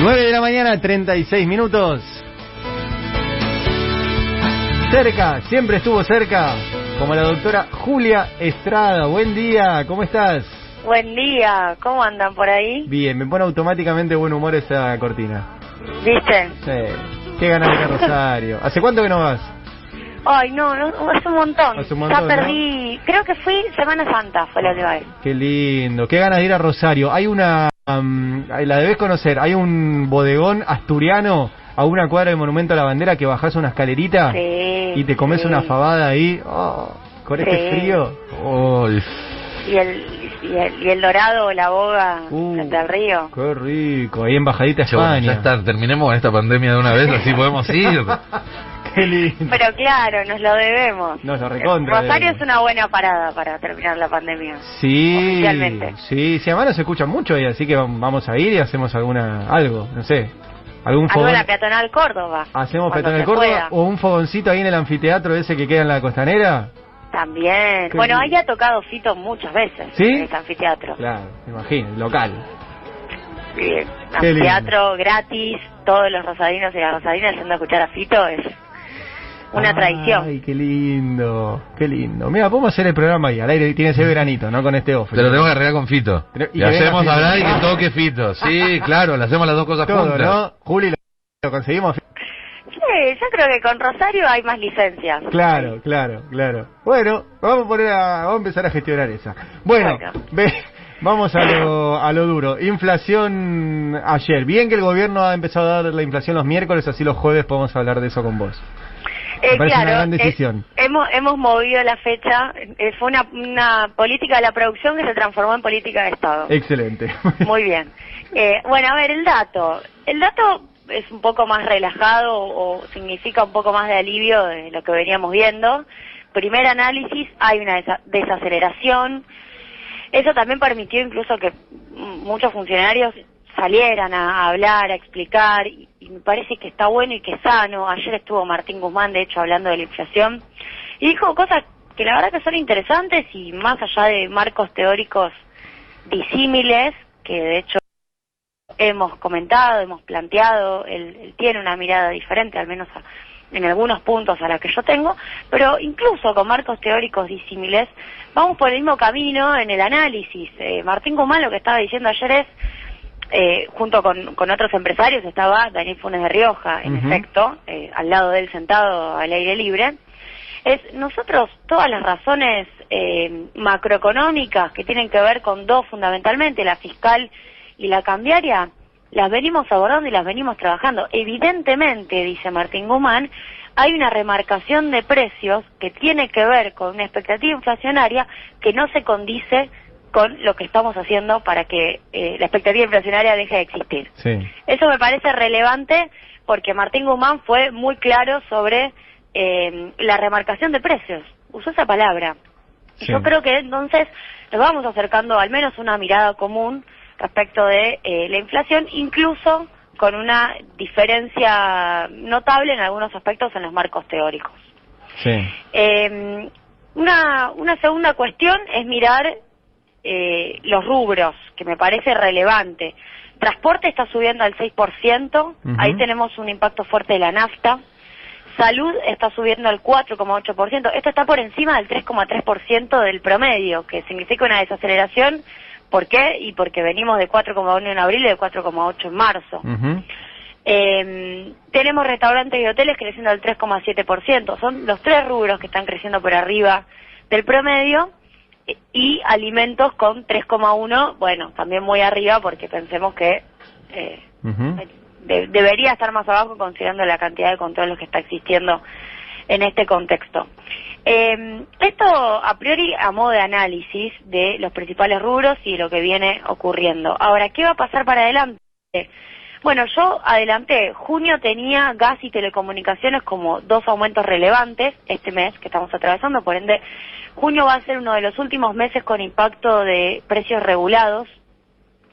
9 de la mañana, 36 minutos. Cerca, siempre estuvo cerca, como la doctora Julia Estrada. Buen día, ¿cómo estás? Buen día, ¿cómo andan por ahí? Bien, me pone automáticamente buen humor esa cortina. ¿Viste? Sí, qué ganas de ir a Rosario. ¿Hace cuánto que no vas? Ay, no, hace un montón. Hace un montón, ya perdí, ¿no? Creo que fui Semana Santa, fue la última vez. Qué lindo, qué ganas de ir a Rosario. Hay una, la debes conocer, hay un bodegón asturiano a una cuadra del Monumento a la Bandera que bajás una escalerita y te comes una fabada ahí, con este frío. Oh. Y el dorado, la boga frente al río. Qué rico, ahí en Bajadita España. Bueno, ya está, terminemos con esta pandemia de una vez, así podemos ir. Qué lindo. Pero claro, nos lo debemos. Nos lo recontra. Rosario es una buena parada para terminar la pandemia. Sí, oficialmente. Sí, además nos escuchan mucho ahí, así que vamos a ir y hacemos algo, no sé. Algo en la peatonal Córdoba. Hacemos peatonal Córdoba o un fogoncito ahí en el anfiteatro ese que queda en la Costanera. También. Bueno, ahí ha tocado Fito muchas veces. ¿Sí? En ese anfiteatro. Claro, me imagino, local. Bien, anfiteatro gratis, todos los rosadinos y las rosadinas yendo a escuchar a Fito es una tradición. Ay, qué lindo, qué lindo. Mira, podemos hacer el programa ahí, al aire, tiene ese veranito, ¿no? Con este off. Pero tengo que arreglar con Fito. Y le hacemos hablar y que toque Fito. Sí, claro, le hacemos las dos cosas todo, juntas. ¿no? Juli, lo conseguimos. Sí, yo creo que con Rosario hay más licencias. Claro. Bueno, vamos a empezar a gestionar esa. Bueno. Vamos a lo duro. Inflación ayer. Bien que el gobierno ha empezado a dar la inflación los miércoles, así los jueves podemos hablar de eso con vos. Me parece una gran decisión. Hemos movido la fecha. Fue una política de la producción que se transformó en política de Estado. Excelente. Muy bien. Bueno, a ver, el dato es un poco más relajado o significa un poco más de alivio de lo que veníamos viendo. Primer análisis, hay una desaceleración. Eso también permitió incluso que muchos funcionarios salieran a hablar, a explicar, y me parece que está bueno y que es sano. Ayer estuvo Martín Guzmán, de hecho, hablando de la inflación, y dijo cosas que la verdad que son interesantes y más allá de marcos teóricos disímiles, que de hecho hemos comentado, hemos planteado, él tiene una mirada diferente, al menos en algunos puntos a la que yo tengo, pero incluso con marcos teóricos disímiles, vamos por el mismo camino en el análisis. Martín Guzmán lo que estaba diciendo ayer es, junto con otros empresarios, estaba Daniel Funes de Rioja, en efecto, al lado de él sentado al aire libre, nosotros todas las razones macroeconómicas que tienen que ver con dos fundamentalmente, la fiscal y la cambiaria, las venimos abordando y las venimos trabajando. Evidentemente, dice Martín Guzmán, hay una remarcación de precios que tiene que ver con una expectativa inflacionaria que no se condice con lo que estamos haciendo para que la expectativa inflacionaria deje de existir. Sí. Eso me parece relevante porque Martín Guzmán fue muy claro sobre la remarcación de precios. Usó esa palabra. Sí. Yo creo que entonces nos vamos acercando al menos a una mirada común respecto de la inflación, incluso con una diferencia notable en algunos aspectos en los marcos teóricos. Sí. Una segunda cuestión es mirar los rubros, que me parece relevante. Transporte está subiendo al 6%, ahí tenemos un impacto fuerte de la nafta. Salud está subiendo al 4,8%, esto está por encima del 3,3% del promedio, que significa una desaceleración. ¿Por qué? Y porque venimos de 4,1 en abril y de 4,8 en marzo. Tenemos restaurantes y hoteles creciendo al 3,7%. Son los tres rubros que están creciendo por arriba del promedio. Y alimentos con 3,1, bueno, también muy arriba porque pensemos que debería estar más abajo considerando la cantidad de controles que está existiendo en este contexto. Esto a priori a modo de análisis de los principales rubros y lo que viene ocurriendo. Ahora, ¿qué va a pasar para adelante? Bueno, yo adelanté, junio tenía gas y telecomunicaciones como dos aumentos relevantes este mes que estamos atravesando, por ende, junio va a ser uno de los últimos meses con impacto de precios regulados,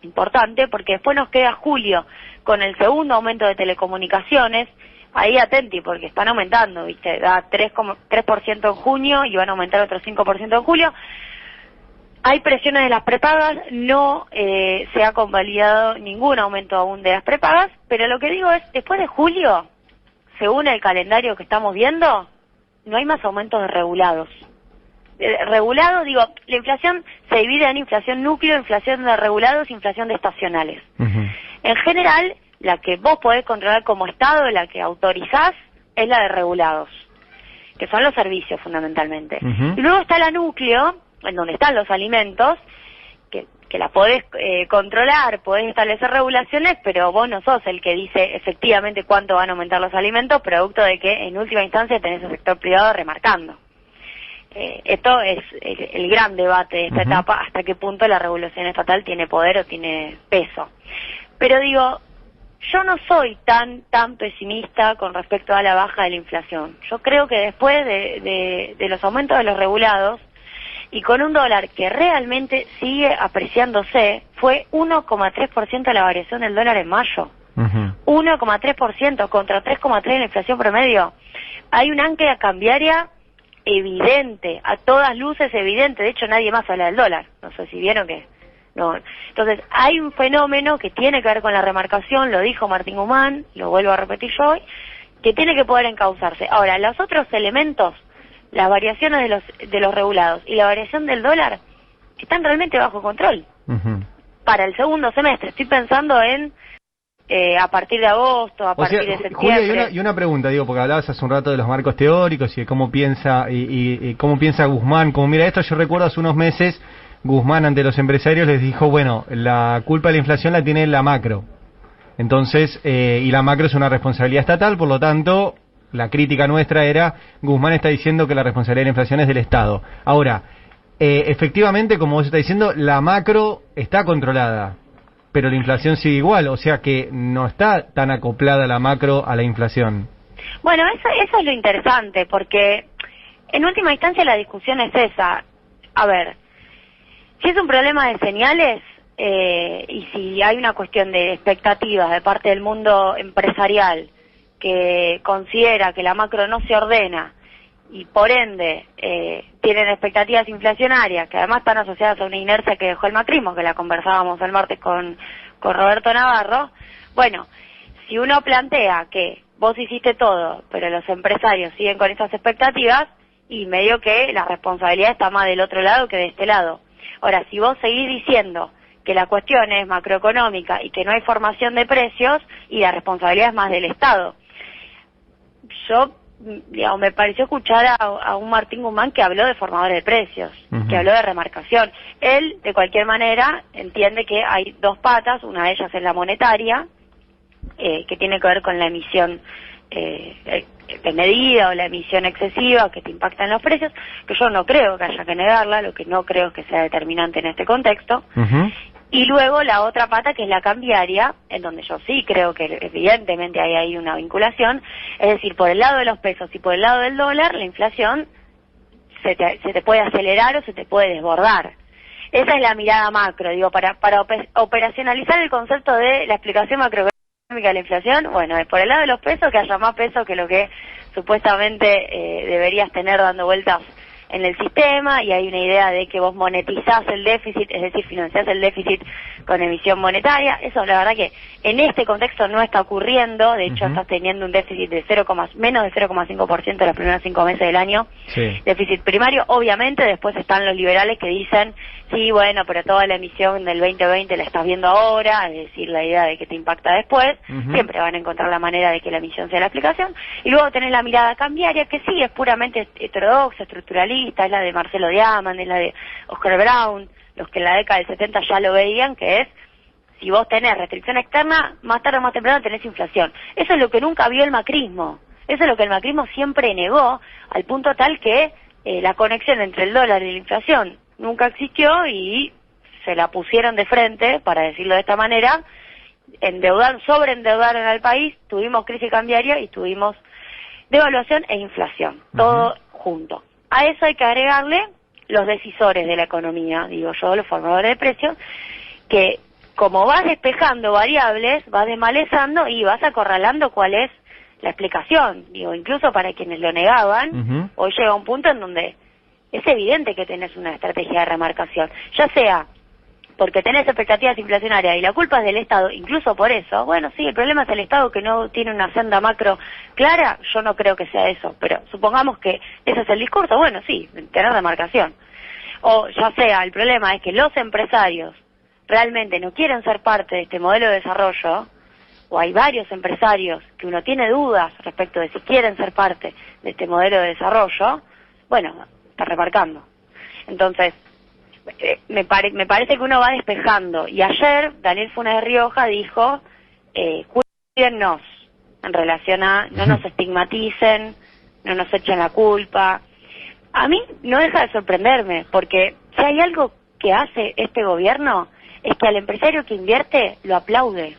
importante, porque después nos queda julio con el segundo aumento de telecomunicaciones. Ahí atenti, porque están aumentando, ¿viste? Da 3% en junio y van a aumentar otro 5% en julio. Hay presiones de las prepagas, no se ha convalidado ningún aumento aún de las prepagas, pero lo que digo es, después de julio, según el calendario que estamos viendo, no hay más aumentos de regulados. Regulado, digo, la inflación se divide en inflación núcleo, inflación de regulados, inflación de estacionales. En general, la que vos podés controlar como Estado, la que autorizás, es la de regulados, que son los servicios fundamentalmente. Y luego está la núcleo, en donde están los alimentos, que la podés controlar, podés establecer regulaciones, pero vos no sos el que dice efectivamente cuánto van a aumentar los alimentos, producto de que en última instancia tenés el sector privado remarcando. Esto es el gran debate de esta etapa, hasta qué punto la regulación estatal tiene poder o tiene peso. Pero digo, yo no soy tan pesimista con respecto a la baja de la inflación. Yo creo que después de los aumentos de los regulados, y con un dólar que realmente sigue apreciándose, fue 1,3% la variación del dólar en mayo. 1,3% contra 3,3% en la inflación promedio. Hay un ancla cambiaria evidente, a todas luces evidente. De hecho, nadie más habla del dólar. No sé si vieron que... no. Entonces, hay un fenómeno que tiene que ver con la remarcación, lo dijo Martín Guzmán, lo vuelvo a repetir yo hoy, que tiene que poder encauzarse. Ahora, los otros elementos, las variaciones de los regulados y la variación del dólar, están realmente bajo control. Para el segundo semestre, estoy pensando en a partir de agosto, a partir de septiembre. Julia, y una pregunta, digo, porque hablabas hace un rato de los marcos teóricos y de cómo piensa y cómo piensa Guzmán, como mira esto. Yo recuerdo hace unos meses Guzmán ante los empresarios les dijo, bueno, la culpa de la inflación la tiene la macro. Entonces, y la macro es una responsabilidad estatal, por lo tanto, la crítica nuestra era, Guzmán está diciendo que la responsabilidad de la inflación es del Estado. Ahora, efectivamente, como vos está diciendo, la macro está controlada, pero la inflación sigue igual, o sea que no está tan acoplada la macro a la inflación. Bueno, eso es lo interesante, porque en última instancia la discusión es esa. A ver, si es un problema de señales, y si hay una cuestión de expectativas de parte del mundo empresarial que considera que la macro no se ordena y por ende tienen expectativas inflacionarias que además están asociadas a una inercia que dejó el macrismo, que la conversábamos el martes con Roberto Navarro. Bueno, si uno plantea que vos hiciste todo, pero los empresarios siguen con esas expectativas, y medio que la responsabilidad está más del otro lado que de este lado. Ahora, si vos seguís diciendo que la cuestión es macroeconómica y que no hay formación de precios, y la responsabilidad es más del Estado. Yo, digamos, me pareció escuchar a un Martín Guzmán que habló de formadores de precios, que habló de remarcación. Él, de cualquier manera, entiende que hay dos patas, una de ellas es la monetaria, que tiene que ver con la emisión de medida o la emisión excesiva que te impacta en los precios, que yo no creo que haya que negarla, lo que no creo que sea determinante en este contexto. Y luego la otra pata, que es la cambiaria, en donde yo sí creo que evidentemente hay una vinculación, es decir, por el lado de los pesos y por el lado del dólar, la inflación se te puede acelerar o se te puede desbordar. Esa es la mirada macro, digo, para operacionalizar el concepto de la explicación macroeconómica de la inflación. Bueno, es por el lado de los pesos, que haya más pesos que lo que supuestamente deberías tener dando vueltas en el sistema, y hay una idea de que vos monetizás el déficit, es decir, financiás el déficit con emisión monetaria. Eso la verdad que en este contexto no está ocurriendo. De hecho, estás teniendo un déficit de menos de 0,5% los primeros 5 meses del año, déficit primario. Obviamente después están los liberales que dicen, sí, bueno, pero toda la emisión del 2020 la estás viendo ahora, es decir, la idea de que te impacta después. Siempre van a encontrar la manera de que la emisión sea la explicación. Y luego tenés la mirada cambiaria, que sí, es puramente heterodoxa, estructuralista, es la de Marcelo Diamant, es la de Oscar Brown, los que en la década del 70 ya lo veían, que es, si vos tenés restricción externa, más tarde o más temprano tenés inflación. Eso es lo que nunca vio el macrismo. Eso es lo que el macrismo siempre negó, al punto tal que la conexión entre el dólar y la inflación nunca existió, y se la pusieron de frente, para decirlo de esta manera, sobreendeudaron al país, tuvimos crisis cambiaria y tuvimos devaluación e inflación, todo junto. A eso hay que agregarle los decisores de la economía, digo yo, los formadores de precios, que como vas despejando variables, vas desmalezando y vas acorralando cuál es la explicación. Digo, incluso para quienes lo negaban, hoy llega un punto en donde es evidente que tenés una estrategia de remarcación, ya sea porque tenés expectativas inflacionarias y la culpa es del Estado, incluso por eso, bueno, sí, el problema es el Estado que no tiene una senda macro clara, yo no creo que sea eso, pero supongamos que ese es el discurso, bueno, sí, tener remarcación. O ya sea, el problema es que los empresarios realmente no quieren ser parte de este modelo de desarrollo, o hay varios empresarios que uno tiene dudas respecto de si quieren ser parte de este modelo de desarrollo, bueno, está remarcando. Entonces, me parece que uno va despejando. Y ayer Daniel Funes de Rioja dijo, cuídennos en relación a no nos estigmaticen, no nos echen la culpa. A mí no deja de sorprenderme, porque si hay algo que hace este gobierno es que al empresario que invierte lo aplaude.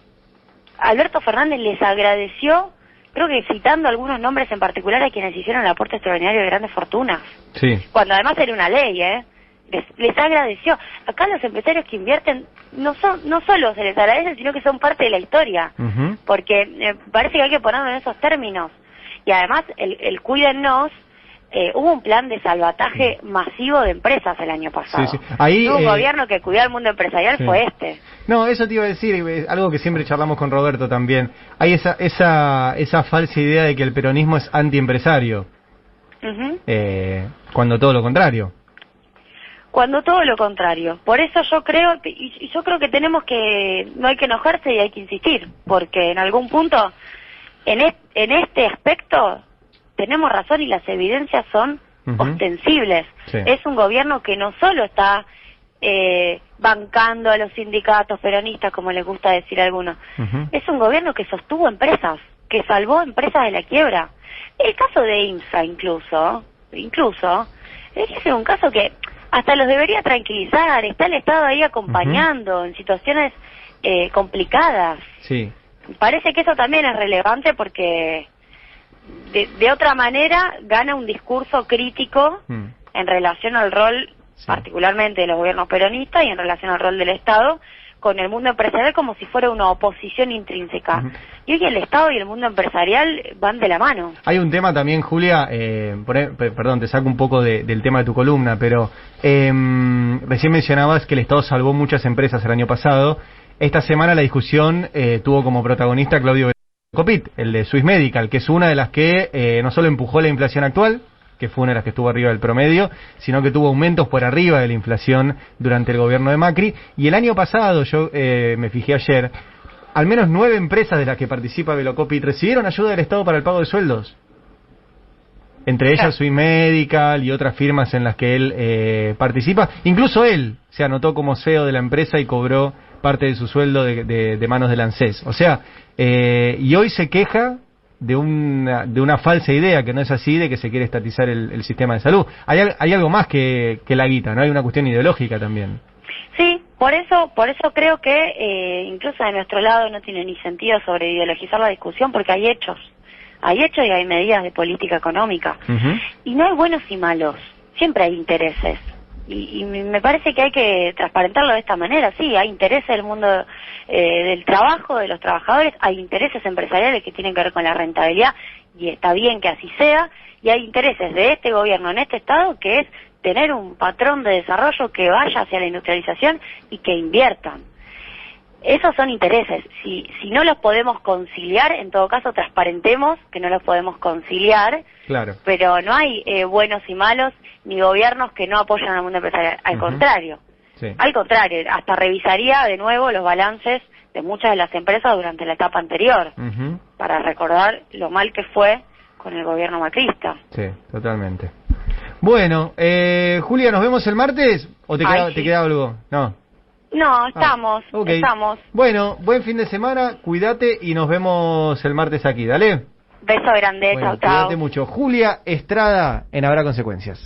Alberto Fernández les agradeció, creo que citando algunos nombres en particular a quienes hicieron el aporte extraordinario de grandes fortunas. Sí. Cuando además era una ley, les agradeció. Acá los empresarios que invierten no solo se les agradecen, sino que son parte de la historia. Porque parece que hay que ponerlo en esos términos. Y además, el cuídennos, hubo un plan de salvataje masivo de empresas el año pasado. Sí, sí. Ahí, un gobierno que cuidó al mundo empresarial fue este. No, eso te iba a decir, algo que siempre charlamos con Roberto también. Hay esa falsa idea de que el peronismo es antiempresario. Cuando todo lo contrario. Cuando todo lo contrario. Por eso yo creo que no hay que enojarse y hay que insistir, porque en algún punto, en este aspecto, tenemos razón y las evidencias son ostensibles. Sí. Es un gobierno que no solo está bancando a los sindicatos peronistas, como les gusta decir a algunos, es un gobierno que sostuvo empresas, que salvó empresas de la quiebra. El caso de IMSA incluso, debería ser un caso que hasta los debería tranquilizar, está el Estado ahí acompañando en situaciones complicadas. Sí. Parece que eso también es relevante porque de otra manera gana un discurso crítico en relación al rol, particularmente de los gobiernos peronistas, y en relación al rol del Estado con el mundo empresarial como si fuera una oposición intrínseca. Y hoy el Estado y el mundo empresarial van de la mano. Hay un tema también, Julia, perdón, te saco un poco del tema de tu columna, pero recién mencionabas que el Estado salvó muchas empresas el año pasado. Esta semana la discusión tuvo como protagonista Claudio Velocopit, el de Swiss Medical, que es una de las que no solo empujó la inflación actual, que fue una de las que estuvo arriba del promedio, sino que tuvo aumentos por arriba de la inflación durante el gobierno de Macri. Y el año pasado, yo me fijé ayer, al menos 9 empresas de las que participa Velocopit recibieron ayuda del Estado para el pago de sueldos. Entre ellas Swiss Medical y otras firmas en las que él participa. Incluso él se anotó como CEO de la empresa y cobró parte de su sueldo de manos del ANSES. O sea, y hoy se queja de una falsa idea, que no es así, de que se quiere estatizar el sistema de salud. Hay algo más que la guita, ¿no? Hay una cuestión ideológica también. Sí, por eso creo que incluso de nuestro lado no tiene ni sentido sobre ideologizar la discusión, porque hay hechos y hay medidas de política económica. Y no hay buenos y malos, siempre hay intereses. Y me parece que hay que transparentarlo de esta manera. Sí, hay intereses del mundo del trabajo, de los trabajadores, hay intereses empresariales que tienen que ver con la rentabilidad, y está bien que así sea, y hay intereses de este gobierno en este estado, que es tener un patrón de desarrollo que vaya hacia la industrialización y que inviertan. Esos son intereses. Si no los podemos conciliar, en todo caso transparentemos que no los podemos conciliar. Claro. Pero no hay buenos y malos, ni gobiernos que no apoyan al mundo empresarial. Al contrario. Sí. Al contrario, hasta revisaría de nuevo los balances de muchas de las empresas durante la etapa anterior, para recordar lo mal que fue con el gobierno macrista. Sí, totalmente. Bueno, Julia, ¿nos vemos el martes? ¿O te queda algo? No, estamos. Bueno, buen fin de semana, cuídate y nos vemos el martes aquí, dale. Beso grande, chau. Cuídate mucho. Julia Estrada en Habrá Consecuencias.